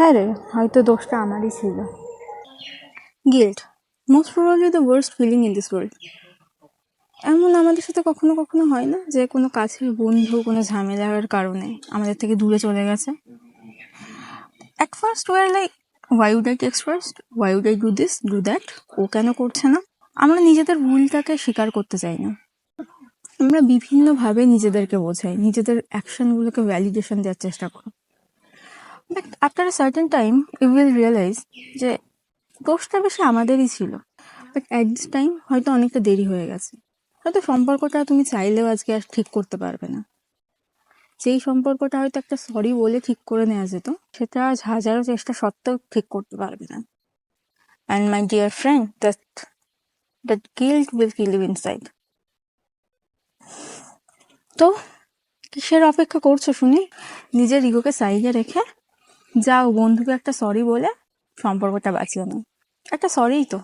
হ্যাঁ রে, হয়তো দোষটা আমারই ছিল। Guilt, most probably the worst feeling in this world. এমন আমাদের সাথে কখনো কখনো হয় না যে কোনো কাছের বন্ধু কোনো ঝামেলার কারণে আমাদের থেকে দূরে চলে গেছে? At first we're like, why would I text first, why would I do this do that, ও কেন করছে না? আমরা নিজেদের ভুলটাকে স্বীকার করতে চাই না। আমরা বিভিন্নভাবে নিজেদেরকে বোঝাই, নিজেদের অ্যাকশনগুলোকে ভ্যালিডেশন দেওয়ার চেষ্টা করি। But after a certain time you will realise যে দোষটা বেশি আমাদেরই ছিল। বাট অ্যাট দিস টাইম হয়তো অনেকটা দেরি হয়ে গেছে। হয়তো সম্পর্কটা তুমি চাইলেও আজকে আর ঠিক করতে পারবে না। যেই সম্পর্কটা হয়তো একটা সরি বলে ঠিক করে নেওয়া যেত, সেটা আজ হাজারো চেষ্টা সত্ত্বেও ঠিক করতে পারবে না। And my dear friend, that guilt will kill you inside. তো কিসের অপেক্ষা করছো শুনি? নিজের ইগোকে সাইডে রেখে যাও বন্ধুকে একটা সরি বলে সম্পর্কটা বাঁচিয়ে নাও। একটা সরিই তো।